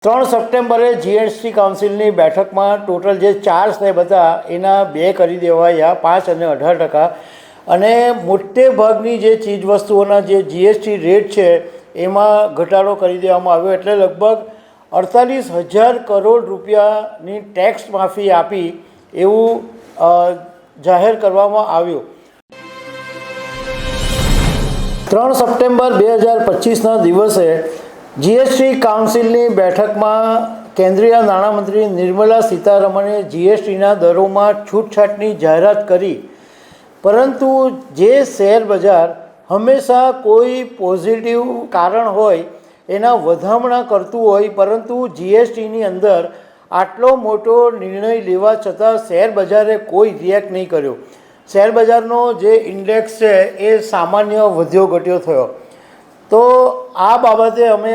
3 સપ્ટેમ્બરે જીએસટી કાઉન્સિલની બેઠકમાં ટોટલ જે 4 સ્લેબ હતા એના 2 કરી દેવાયા, 5 અને 18%, અને મોટે ભાગની જે ચીજવસ્તુઓના જે જીએસટી રેટ છે એમાં ઘટાડો કરી દેવામાં આવ્યો. એટલે લગભગ 48,000 કરોડ રૂપિયાની ટેક્સ માફી આપી એવું જાહેર કરવામાં આવ્યું. 3 સપ્ટેમ્બર 2025ના દિવસે જીએસટી કાઉન્સિલની બેઠકમાં કેન્દ્રીય નાણામંત્રી નિર્મલા સીતારમણે જીએસટીના દરોમાં છૂટછાટની જાહેરાત કરી, પરંતુ જે શેર બજાર હંમેશા કોઈ પોઝિટિવ કારણ હોય એના વધામણા કરતું હોય, પરંતુ જીએસટીની અંદર આટલો મોટો નિર્ણય લેવા છતાં શેર બજારે કોઈ રિએક્ટ નહીં કર્યો. શેર બજારનો જે ઇન્ડેક્સ છે એ સામાન્ય વધ્યો ઘટ્યો થયો. તો આ બાબતે અમે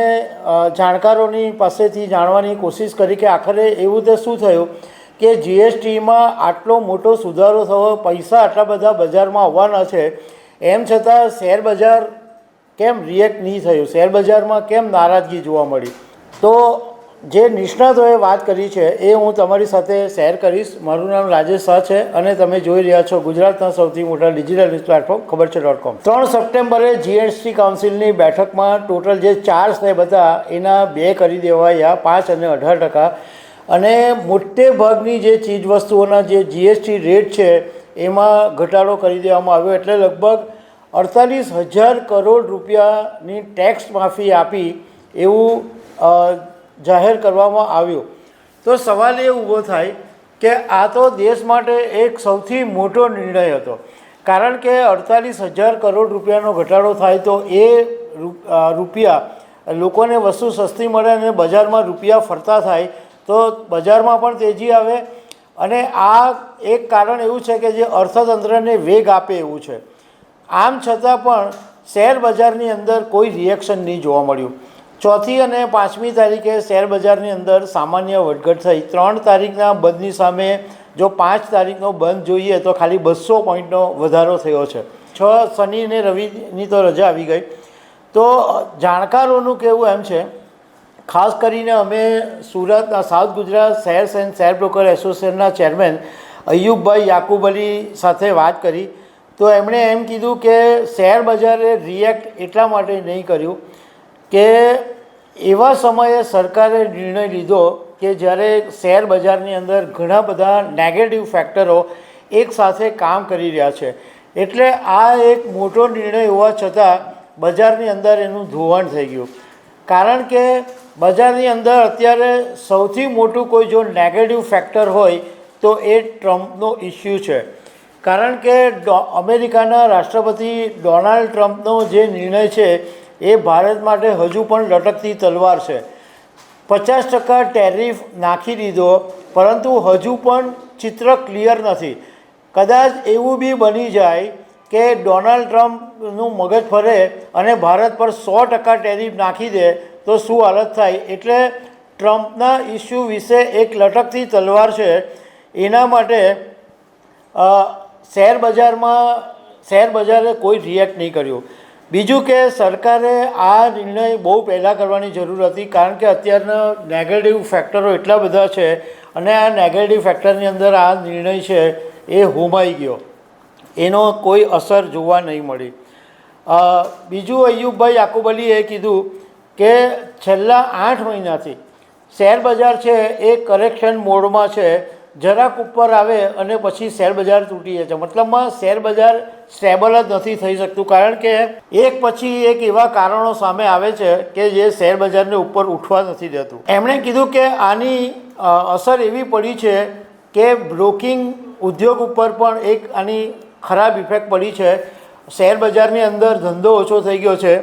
જાણકારોની પાસેથી જાણવાની કોશિશ કરી કે આખરે એવું તે શું થયું કે જીએસટીમાં આટલો મોટો સુધારો થયો, પૈસા આટલા બધા બજારમાં આવવાના છે, એમ છતાં શેર બજાર કેમ રિએક્ટ નહીં થયું, શેર બજારમાં કેમ નારાજગી જોવા મળી. તો જે નિષ્ણાતોએ વાત કરી છે એ હું તમારી સાથે શેર કરીશ. મારું નામ રાજેશ શાહ છે અને તમે જોઈ રહ્યા છો ગુજરાતના સૌથી મોટા ડિજિટલ ન્યૂઝ પ્લેટફોર્મ ખબરછે.com. 3 સપ્ટેમ્બરે જીએસટી કાઉન્સિલની બેઠકમાં ટોટલ જે 4 સ્લેબ હતા એના 2 કરી દેવાયા, 5 અને 18%, અને મોટે ભાગની જે ચીજવસ્તુઓના જે જીએસટી રેટ છે એમાં ઘટાડો કરી દેવામાં આવ્યો. એટલે લગભગ 48,000 કરોડ રૂપિયાની ટેક્સ માફી આપી એવું જાહેર કરવામાં આવ્યું. તો સવાલ એ ઊભો થાય કે આ તો દેશ માટે એક સૌથી મોટો નિર્ણય હતો, કારણ કે 48,000 કરોડ રૂપિયાનો ઘટાડો થાય તો એ રૂપિયા લોકોને વસ્તુ સસ્તી મળે અને બજારમાં રૂપિયા ફરતા થાય તો બજારમાં પણ તેજી આવે. અને આ એક કારણ એવું છે કે જે અર્થતંત્રને વેગ આપે એવું છે. આમ છતાં પણ શેર બજારની અંદર કોઈ રિએક્શન નહીં જોવા મળ્યું. 4મી અને 5મી તારીખે શેર બજારની અંદર સામાન્ય વધઘટ થઈ. 3 તારીખના બંધની સામે જો 5 તારીખનો બંધ જોઈએ તો ખાલી 200 પોઈન્ટનો વધારો થયો છે. 6 શનિ અને રવિની તો રજા આવી ગઈ. તો જાણકારોનું કહેવું એમ છે, ખાસ કરીને અમે સુરતના south Gujarat shares and share broker એસોસિએશનના ચેરમેન અયુબભાઈ યાકુબ અલી સાથે વાત કરી તો એમણે એમ કીધું કે શેર બજારે રિએક્ટ એટલા માટે નહીં કર્યું કે એવા સમયે સરકારે નિર્ણય લીધો કે જ્યારે શેર બજારની અંદર ઘણા બધા નેગેટિવ ફેક્ટરો એકસાથે કામ કરી રહ્યા છે. એટલે આ એક મોટો નિર્ણય હોવા છતાં બજારની અંદર એનું ધોવાણ થઈ ગયું. કારણ કે બજારની અંદર અત્યારે સૌથી મોટું કોઈ જો નેગેટિવ ફેક્ટર હોય તો એ ટ્રમ્પનો ઇસ્યુ છે. કારણ કે અમેરિકાના રાષ્ટ્રપતિ ડોનાલ્ડ ટ્રમ્પનો જે નિર્ણય છે એ ભારત માટે હજુ પણ લટકતી તલવાર છે. 50% ટેરિફ નાખી દીધો, પરંતુ હજુ પણ ચિત્ર ક્લિયર નથી. કદાચ એવું બી બની જાય કે ડોનાલ્ડ ટ્રમ્પનું મગજ ફરે અને ભારત પર 100% ટેરિફ નાખી દે તો શું હાલત થાય. એટલે ટ્રમ્પના ઇસ્યુ વિશે એક લટકતી તલવાર છે. એના માટે શેર બજારે કોઈ રિએક્ટ નહીં કર્યું. બીજું કે સરકારે આ નિર્ણય બહુ પહેલાં કરવાની જરૂર હતી, કારણ કે અત્યારના નેગેટિવ ફેક્ટરો એટલા બધા છે અને આ નેગેટિવ ફેક્ટરની અંદર આ નિર્ણય છે એ હોમાઈ ગયો, એનો કોઈ અસર જોવા નહીં મળી. બીજું અયુબભાઈ યાકુબ અલીએ કીધું કે છેલ્લા 8 મહિનાથી શેર બજાર છે એ કરેક્શન મોડમાં છે. જરાક ઉપર આવે અને પછી શેર બજાર તૂટી જાય છે. મતલબમાં શેર બજાર સ્ટેબલ જ નથી થઈ શકતું, કારણ કે એક પછી એક એવા કારણો સામે આવે છે કે જે શેર બજારને ઉપર ઉઠવા નથી દેતું. એમણે કીધું કે આની અસર એવી પડી છે કે બ્રોકિંગ ઉદ્યોગ ઉપર પણ એક આની ખરાબ ઇફેક્ટ પડી છે. શેર બજારની અંદર ધંધો ઓછો થઈ ગયો છે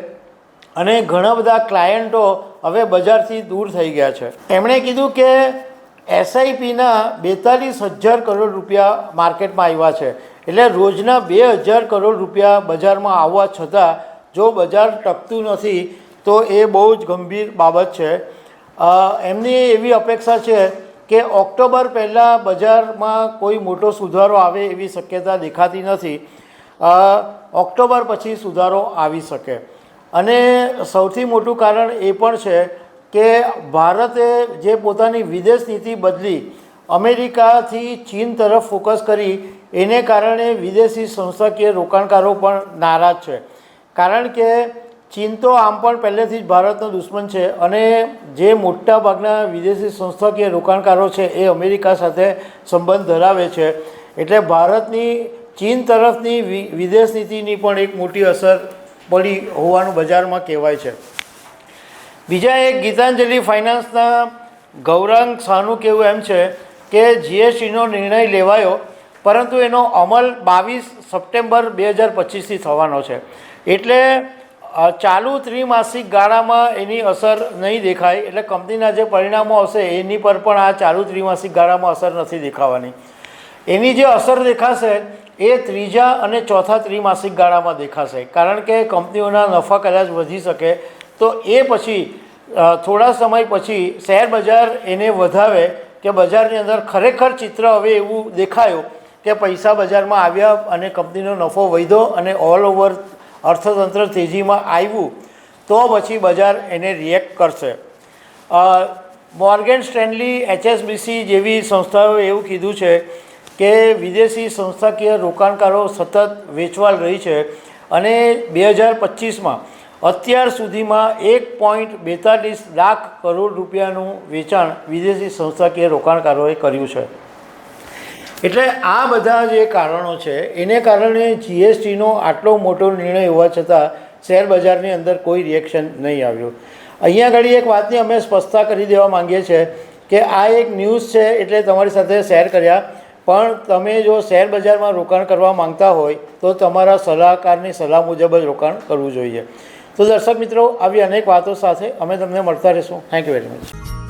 અને ઘણા બધા ક્લાયન્ટો હવે બજારથી દૂર થઈ ગયા છે. એમણે કીધું કે એસઆઈપીના 42,000 કરોડ રૂપિયા માર્કેટમાં આવ્યા છે. એટલે રોજના 2,000 કરોડ રૂપિયા બજારમાં આવવા છતાં જો બજાર ટકતું નથી તો એ બહુ જ ગંભીર બાબત છે. એમની એવી અપેક્ષા છે કે ઓક્ટોબર પહેલાં બજારમાં કોઈ મોટો સુધારો આવે એવી શક્યતા દેખાતી નથી. ઓક્ટોબર પછી સુધારો આવી શકે. અને સૌથી મોટું કારણ એ પણ છે કે ભારતે જે પોતાની વિદેશ નીતિ બદલી અમેરિકાથી ચીન તરફ ફોકસ કરી એને કારણે વિદેશી સંસ્થાકીય રોકાણકારો પણ નારાજ છે, કારણ કે ચીન તો આમ પણ પહેલેથી જ ભારતનો દુશ્મન છે અને જે મોટા ભાગના વિદેશી સંસ્થાકીય રોકાણકારો છે એ અમેરિકા સાથે સંબંધ ધરાવે છે, એટલે ભારતની ચીન તરફની વિદેશ નીતિની પણ એક મોટી અસર પડી હોવાનું બજારમાં કહેવાય છે. બીજા એક ગીતાંજલિ ફાઇનાન્સના ગૌરાંગ શાહનું કહેવું એમ છે કે જીએસટીનો નિર્ણય લેવાયો, પરંતુ એનો અમલ 22 સપ્ટેમ્બર 2025થી થવાનો છે, એટલે ચાલુ ત્રિમાસિક ગાળામાં એની અસર નહીં દેખાય. એટલે કંપનીના જે પરિણામો આવશે એની પર પણ આ ચાલુ ત્રિમાસિક ગાળામાં અસર નથી દેખાવાની. એની જે અસર દેખાશે એ ત્રીજા અને ચોથા ત્રિમાસિક ગાળામાં દેખાશે, કારણ કે કંપનીઓના નફા કદાચ વધી શકે તો એ પછી થોડા સમય પછી શેર બજાર એને વધાવે કે બજારની અંદર ખરેખર ચિત્ર હવે એવું દેખાયું કે પૈસા બજારમાં આવ્યા અને કંપનીનો નફો વધ્યો અને ઓલ ઓવર અર્થતંત્ર તેજીમાં આવ્યું, તો પછી બજાર એને રિએક્ટ કરશે. મોર્ગન સ્ટેનલી, HSBC જેવી સંસ્થાઓએ એવું કીધું છે કે વિદેશી સંસ્થાકીય રોકાણકારો સતત વેચવાલ રહી છે અને 2025માં અત્યાર સુધીમાં 1.42 લાખ કરોડ રૂપિયાનું વેચાણ વિદેશી સંસ્થાકીય રોકાણકારોએ કર્યું છે. એટલે આ બધા જે કારણો છે એને કારણે જીએસટીનો આટલો મોટો નિર્ણય હોવા છતાં શેર બજારની અંદર કોઈ રિએક્શન નહીં આવ્યું. અહીંયા આગળ એક વાતની અમે સ્પષ્ટતા કરી દેવા માંગીએ છીએ કે આ એક ન્યૂઝ છે એટલે તમારી સાથે શેર કર્યા, પણ તમે જો શેર બજારમાં રોકાણ કરવા માંગતા હોય તો તમારા સલાહકારની સલાહ મુજબ જ રોકાણ કરવું જોઈએ. તો દર્શક મિત્રો, આવી અનેક વાતો સાથે અમે તમને મળતા રહીશું. Thank you very much.